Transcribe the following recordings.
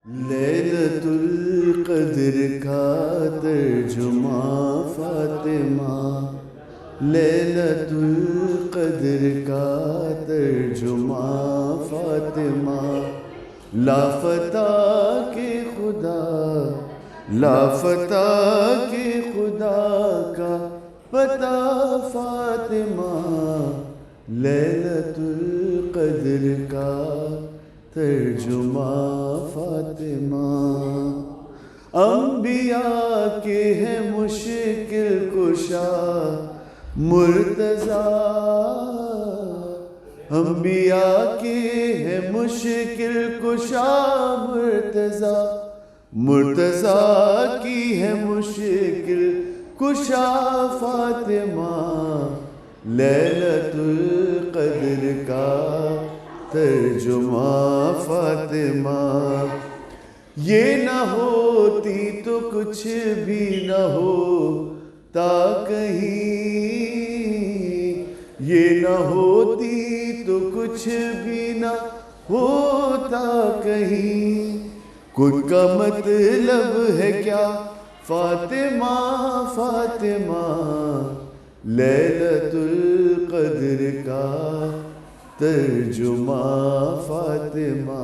لیلۃ القدر کا ترجمہ فاطمہ، لیلۃ القدر کا ترجمہ فاطمہ، لافتہ کے خدا، لافتہ کے خدا کا پتہ فاطمہ، لیلۃ القدر کا ترجمہ فاطمہ، انبیاء کے ہیں مشکل کشا مرتضیٰ، انبیاء کے ہیں مشکل کشا مرتضیٰ، مرتضیٰ کی ہے مشکل کشا فاطمہ، لیلۃ القدر کا ترجمہ فاطمہ، یہ نہ ہوتی تو کچھ بھی نہ ہوتا کہیں، یہ نہ ہوتی تو کچھ بھی نہ ہوتا کہیں، خود کا مطلب ہے کیا فاطمہ فاطمہ، لیلۃ القدر کا ترجمہ فاطمہ،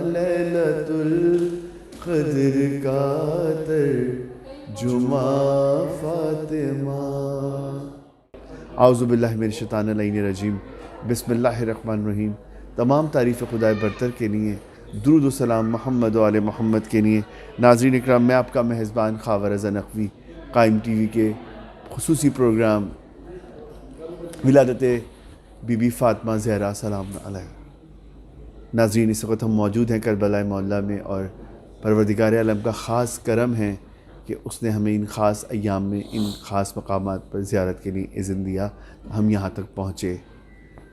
لیلۃ القدر کا ترجمہ فاطمہ۔ اعوذ باللہ من الشیطان اللعین الرجیم، بسم اللہ الرحمن الرحیم۔ تمام تعریف خدائے برتر کے لیے، درود و سلام محمد و آل محمد کے لیے۔ ناظرین اکرام، میں آپ کا میزبان خاور رضا نقوی، قائم ٹی وی کے خصوصی پروگرام ولادت بی بی فاطمہ زہرا سلام علیہ۔ ناظرین، اس وقت ہم موجود ہیں کربلا معلیٰ میں، اور پروردگار عالم کا خاص کرم ہے کہ اس نے ہمیں ان خاص ایام میں ان خاص مقامات پر زیارت کے لیے اذن دیا، ہم یہاں تک پہنچے۔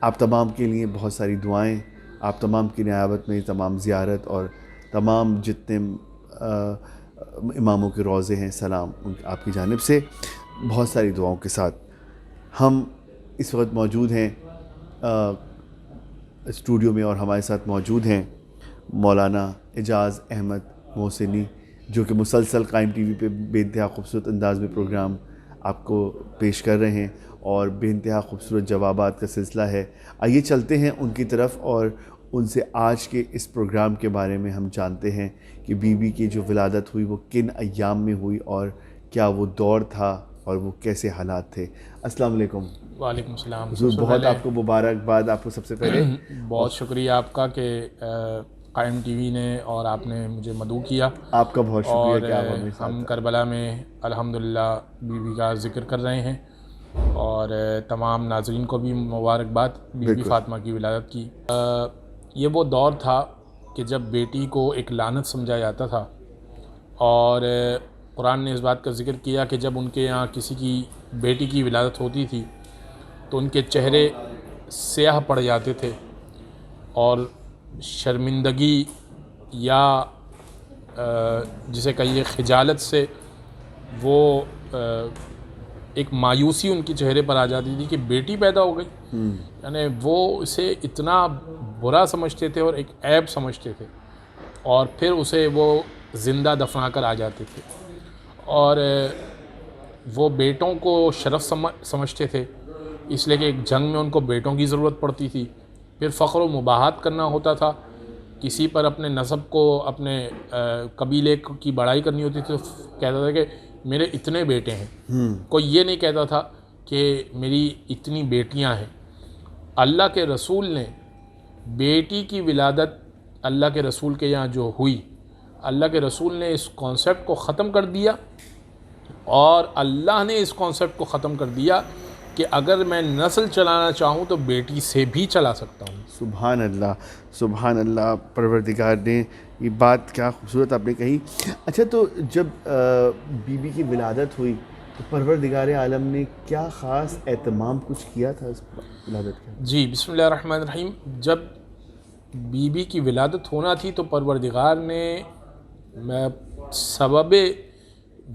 آپ تمام کے لیے بہت ساری دعائیں، آپ تمام کی نیابت میں تمام زیارت اور تمام جتنے اماموں کے روضے ہیں، سلام آپ کی جانب سے بہت ساری دعاؤں کے ساتھ۔ ہم اس وقت موجود ہیں اسٹوڈیو میں، اور ہمارے ساتھ موجود ہیں مولانا اعجاز احمد محسنی، جو کہ مسلسل قائم ٹی وی پہ بے انتہا خوبصورت انداز میں پروگرام آپ کو پیش کر رہے ہیں، اور بے انتہا خوبصورت جوابات کا سلسلہ ہے۔ آئیے چلتے ہیں ان کی طرف، اور ان سے آج کے اس پروگرام کے بارے میں ہم جانتے ہیں کہ بی بی کی جو ولادت ہوئی وہ کن ایام میں ہوئی، اور کیا وہ دور تھا اور وہ کیسے حالات تھے۔ السلام علیکم۔ وعلیکم السلام حضور، بہت آپ کو مبارکباد۔ آپ کو سب سے پہلے بہت شکریہ آپ کا کہ قائم ٹی وی نے اور آپ نے مجھے مدعو کیا۔ آپ کا بہت شکریہ کہ آپ ہمیں ساتھ ہم کربلا میں الحمدللہ بی بی کا ذکر کر رہے ہیں، اور تمام ناظرین کو بھی مبارکباد بی بی فاطمہ کی ولادت کی۔ یہ وہ دور تھا کہ جب بیٹی کو ایک لعنت سمجھا جاتا تھا، اور قرآن نے اس بات کا ذکر کیا کہ جب ان کے یہاں کسی کی بیٹی کی ولادت ہوتی تھی تو ان کے چہرے سیاہ پڑ جاتے تھے، اور شرمندگی یا جسے کہیے خجالت سے وہ ایک مایوسی ان کے چہرے پر آ جاتی تھی کہ بیٹی پیدا ہو گئی، یعنی وہ اسے اتنا برا سمجھتے تھے اور ایک عیب سمجھتے تھے، اور پھر اسے وہ زندہ دفنا کر آ جاتے تھے، اور وہ بیٹوں کو شرف سمجھتے تھے، اس لیے کہ ایک جنگ میں ان کو بیٹوں کی ضرورت پڑتی تھی۔ پھر فخر و مباحت کرنا ہوتا تھا، کسی پر اپنے نسب کو، اپنے قبیلے کی بڑائی کرنی ہوتی تھی تو کہتا تھا کہ میرے اتنے بیٹے ہیں، کوئی یہ نہیں کہتا تھا کہ میری اتنی بیٹیاں ہیں۔ اللہ کے رسول نے بیٹی کی ولادت اللہ کے رسول کے یہاں جو ہوئی، اللہ کے رسول نے اس کانسیپٹ کو ختم کر دیا، اور اللہ نے اس کانسیپٹ کو ختم کر دیا کہ اگر میں نسل چلانا چاہوں تو بیٹی سے بھی چلا سکتا ہوں۔ سبحان اللہ، سبحان اللہ۔ پروردگار نے یہ بات کیا خوبصورت آپ نے کہی۔ اچھا، تو جب بی بی کی ولادت ہوئی تو پروردگار عالم نے کیا خاص اہتمام کچھ کیا تھا اس ولادت کا؟ جی، بسم اللہ الرحمن الرحیم۔ جب بی بی کی ولادت ہونا تھی تو پروردگار نے سبب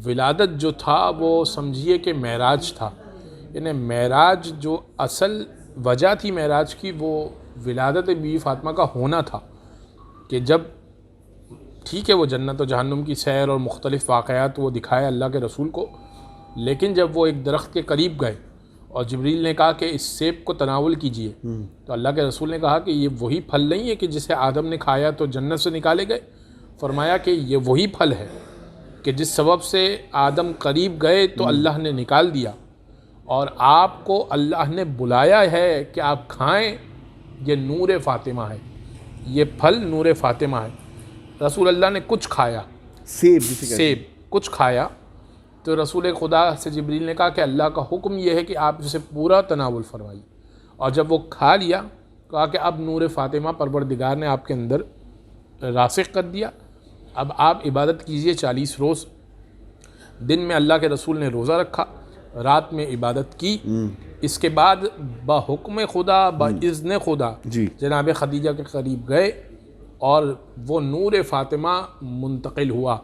ولادت جو تھا وہ سمجھیے کہ معراج تھا، یعنی معراج جو اصل وجہ تھی معراج کی وہ ولادت بی بی فاطمہ کا ہونا تھا، کہ جب ٹھیک ہے وہ جنت و جہنم کی سیر اور مختلف واقعات وہ دکھائے اللہ کے رسول کو، لیکن جب وہ ایک درخت کے قریب گئے اور جبریل نے کہا کہ اس سیب کو تناول کیجئے، تو اللہ کے رسول نے کہا کہ یہ وہی پھل نہیں ہے کہ جسے آدم نے کھایا تو جنت سے نکالے گئے؟ فرمایا کہ یہ وہی پھل ہے کہ جس سبب سے آدم قریب گئے تو اللہ نے نکال دیا، اور آپ کو اللہ نے بلایا ہے کہ آپ کھائیں، یہ نور فاطمہ ہے، یہ پھل نور فاطمہ ہے۔ رسول اللہ نے کچھ کھایا، سیب جسے کہتے ہیں۔ سیب کچھ کھایا، تو رسول خدا سے جبریل نے کہا کہ اللہ کا حکم یہ ہے کہ آپ اسے پورا تناول فرمائیے، اور جب وہ کھا لیا کہا کہ اب نور فاطمہ پروردگار نے آپ کے اندر راسخ کر دیا، اب آپ عبادت کیجئے 40 روز۔ دن میں اللہ کے رسول نے روزہ رکھا، رات میں عبادت کی، اس کے بعد بحکم خدا باذن خدا جی جناب خدیجہ کے قریب گئے اور وہ نور فاطمہ منتقل ہوا۔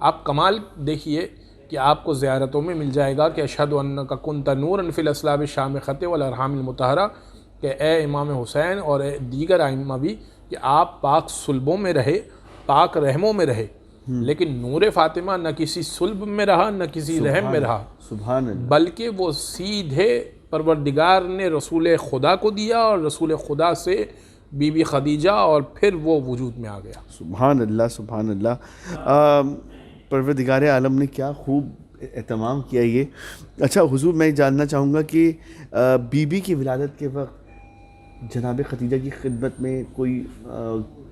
آپ کمال دیکھیے کہ آپ کو زیارتوں میں مل جائے گا کہ اشہد انک کنت نورا فی الاصلاب الشامخۃ والارحام المطہرہ، کہ اے امام حسین اور اے دیگر ائمہ بھی، کہ آپ پاک صلبوں میں رہے، پاک رحموں میں رہے، لیکن نور فاطمہ نہ کسی صلب میں رہا نہ کسی رحم میں رہا، سبحان اللہ، بلکہ وہ سیدھے پروردگار نے رسول خدا کو دیا اور رسول خدا سے بی بی خدیجہ، اور پھر وہ وجود میں آ گیا۔ سبحان اللہ، سبحان اللہ۔ پروردگار عالم نے کیا خوب اہتمام کیا یہ۔ اچھا حضور، میں جاننا چاہوں گا کہ بی بی کی ولادت کے وقت جناب خدیجہ کی خدمت میں کوئی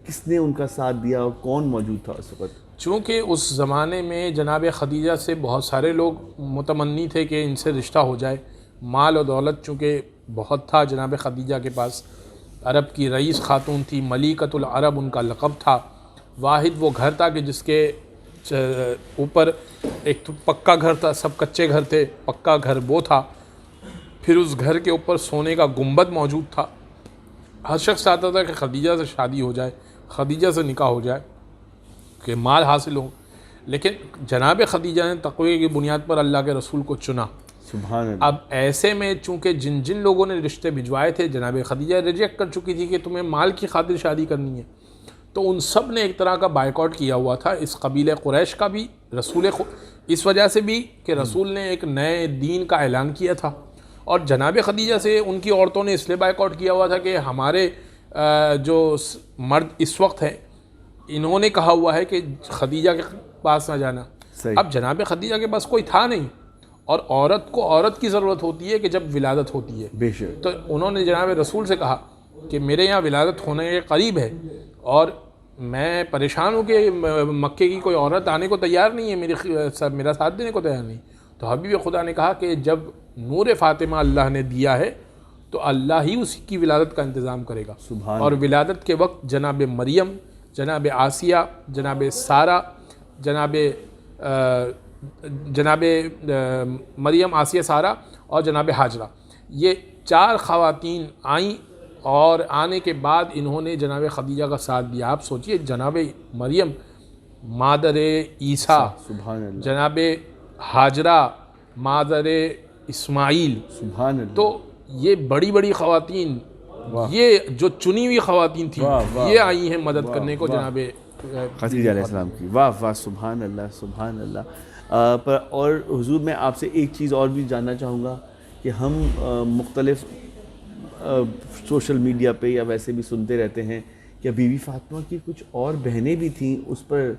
کس نے ان کا ساتھ دیا اور کون موجود تھا اس وقت؟ چونکہ اس زمانے میں جناب خدیجہ سے بہت سارے لوگ متمنی تھے کہ ان سے رشتہ ہو جائے، مال و دولت چونکہ بہت تھا جناب خدیجہ کے پاس، عرب کی رئیس خاتون تھی، ملیکۃ العرب ان کا لقب تھا، واحد وہ گھر تھا کہ جس کے اوپر ایک تو پکا گھر تھا، سب کچے گھر تھے، پکا گھر وہ تھا، پھر اس گھر کے اوپر سونے کا گنبد موجود تھا۔ ہر شخص چاہتا تھا کہ خدیجہ سے شادی ہو جائے، خدیجہ سے نکاح ہو جائے، کہ مال حاصل ہو، لیکن جناب خدیجہ نے تقوی کی بنیاد پر اللہ کے رسول کو چنا۔ سبحان اللہ۔ اب ایسے میں چونکہ جن لوگوں نے رشتے بھجوائے تھے جناب خدیجہ ریجیکٹ کر چکی تھی کہ تمہیں مال کی خاطر شادی کرنی ہے، تو ان سب نے ایک طرح کا بائیکاٹ کیا ہوا تھا، اس قبیلہ قریش کا بھی، اس وجہ سے بھی کہ رسول نے ایک نئے دین کا اعلان کیا تھا، اور جناب خدیجہ سے ان کی عورتوں نے اس لیے بائیکاٹ کیا ہوا تھا کہ ہمارے جو مرد اس وقت ہیں انہوں نے کہا ہوا ہے کہ خدیجہ کے پاس نہ جانا۔ صحیح۔ اب جناب خدیجہ کے پاس کوئی تھا نہیں، اور عورت کو عورت کی ضرورت ہوتی ہے کہ جب ولادت ہوتی ہے، بے شک۔ تو انہوں نے جناب رسول سے کہا کہ میرے یہاں ولادت ہونے کے قریب ہے اور میں پریشان ہوں کہ مکے کی کوئی عورت آنے کو تیار نہیں ہے، میرا ساتھ دینے کو تیار نہیں۔ تو حبیب خدا نے کہا کہ جب نور فاطمہ اللہ نے دیا ہے تو اللہ ہی اسی کی ولادت کا انتظام کرے گا۔ سبحان اور ولادت کے وقت جناب مریم، جناب آسیہ، جناب سارہ، جناب مریم، آسیہ، سارہ اور جناب حاجرہ، یہ 4 خواتین آئیں، اور آنے کے بعد انہوں نے جناب خدیجہ کا ساتھ دیا۔ آپ سوچئے جناب مریم مادر عیسیٰ، سبحان اللہ، جناب حاجرہ مادر اسماعیل، سبحان اللہ۔ تو یہ بڑی بڑی خواتین، یہ جو چنی ہوئی خواتین تھیں، یہ آئی ہیں مدد کرنے کو جناب خدیجہ علیہ السلام کی۔ واہ واہ، سبحان اللہ، سبحان اللہ۔ اور حضور، میں آپ سے ایک چیز اور بھی جاننا چاہوں گا کہ ہم مختلف سوشل میڈیا پہ یا ویسے بھی سنتے رہتے ہیں کہ بی بی فاطمہ کی کچھ اور بہنیں بھی تھیں، اس پر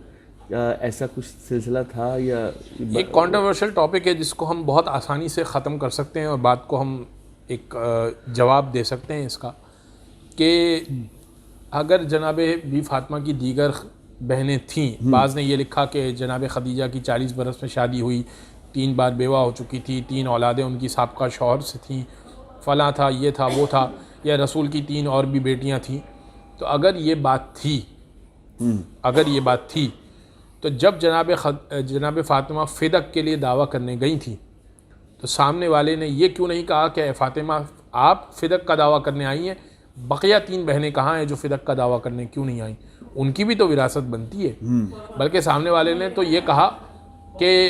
ایسا کچھ سلسلہ تھا یا؟ ایک کانٹروورشل ٹاپک ہے جس کو ہم بہت آسانی سے ختم کر سکتے ہیں اور بات کو ہم ایک جواب دے سکتے ہیں اس کا، کہ اگر جناب بی فاطمہ کی دیگر بہنیں تھیں، بعض نے یہ لکھا کہ جناب خدیجہ کی 40 برس میں شادی ہوئی، 3 بار بیوہ ہو چکی تھی، 3 اولادیں ان کی سابقہ شوہر سے تھیں، فلاں تھا، یہ تھا، وہ تھا، یا رسول کی 3 اور بھی بیٹیاں تھیں۔ تو اگر یہ بات تھی تو جب جناب فاطمہ فدق کے لیے دعویٰ کرنے گئی تھیں تو سامنے والے نے یہ کیوں نہیں کہا کہ اے فاطمہ آپ فدق کا دعویٰ کرنے آئی ہیں، بقیہ 3 بہنیں کہاں ہیں جو فدق کا دعویٰ کرنے کیوں نہیں آئیں، ان کی بھی تو وراثت بنتی ہے۔ بلکہ سامنے والے نے تو یہ کہا کہ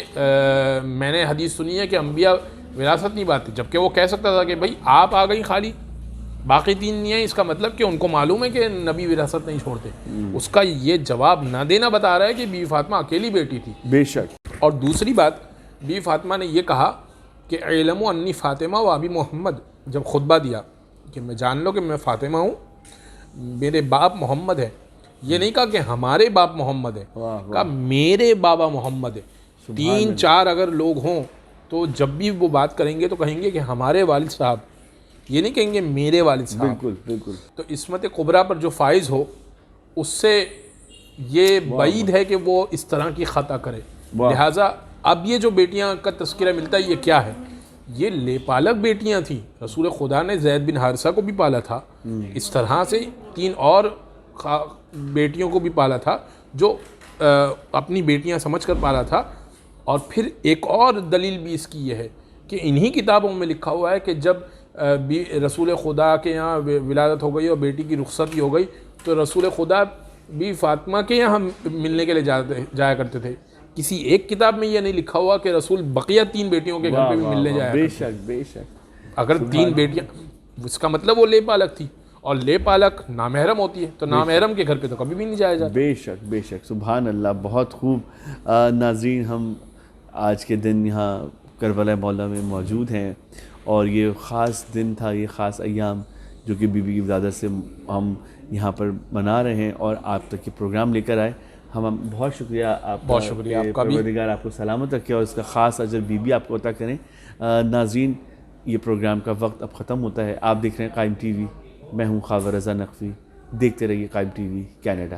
میں نے حدیث سنی ہے کہ انبیاء وراثت نہیں پاتے، جبکہ وہ کہہ سکتا تھا کہ بھائی آپ آ گئی خالی، باقی 3 نہیں ہیں، اس کا مطلب کہ ان کو معلوم ہے کہ نبی وراثت نہیں چھوڑتے. اس کا یہ جواب نہ دینا بتا رہا ہے کہ بی فاطمہ اکیلی بیٹی تھی. بے شک. اور دوسری بات، بی فاطمہ نے یہ کہا کہ علم انی فاطمہ و ابی محمد، جب خطبہ دیا کہ میں جان لو کہ میں فاطمہ ہوں، میرے باپ محمد ہے. یہ نہیں کہا کہ ہمارے باپ محمد ہے، کہا میرے بابا محمد ہے. 3-4 اگر لوگ ہوں تو جب بھی وہ بات کریں گے تو کہیں گے کہ ہمارے والد صاحب، یہ نہیں کہیں گے میرے والد صاحب. بالکل بالکل. تو عصمت کبریٰ پر جو فائز ہو اس سے یہ بعید ہے کہ وہ اس طرح کی خطا کرے. لہٰذا اب یہ جو بیٹیاں کا تذکرہ ملتا ہے یہ کیا ہے؟ یہ لے پالک بیٹیاں تھیں. رسول خدا نے زید بن حارثہ کو بھی پالا تھا، اس طرح سے 3 اور بیٹیوں کو بھی پالا تھا جو اپنی بیٹیاں سمجھ کر پالا تھا. اور پھر ایک اور دلیل بھی اس کی یہ ہے کہ انہی کتابوں میں لکھا ہوا ہے کہ جب رسول خدا کے یہاں ولادت ہو گئی اور بیٹی کی رخصتی ہو گئی تو رسول خدا بی فاطمہ کے یہاں ملنے کے لیے جایا کرتے تھے. کسی ایک کتاب میں یہ نہیں لکھا ہوا کہ رسول بقیہ 3 بیٹیوں کے گھر پہ بھی ملنے جایا بے کرتے. شک بے شک. اگر 3 بیٹیاں، اس کا مطلب وہ لے پالک تھی، اور لے پالک نامحرم ہوتی ہے تو نامحرم کے گھر پہ تو کبھی بھی نہیں جایا جاتا. بے شک بے شک. سبحان اللہ. بہت خوب. ناظرین، ہم آج کے دن یہاں کربلا مولا میں موجود ہیں اور یہ خاص دن تھا، یہ خاص ایام جو کہ بی بی کی ولادت سے ہم یہاں پر منا رہے ہیں اور آپ تک یہ پروگرام لے کر آئے. ہم بہت شکریہ آپ کا. بہت شکریہ آپ کا بھی. پروردگار آپ کو سلامت رکھے اور اس کا خاص اجر بی بی آپ کو عطا کریں. ناظرین، یہ پروگرام کا وقت اب ختم ہوتا ہے. آپ دیکھ رہے ہیں قائم ٹی وی. میں ہوں خاور رضا نقوی. دیکھتے رہیے قائم ٹی وی کینیڈا.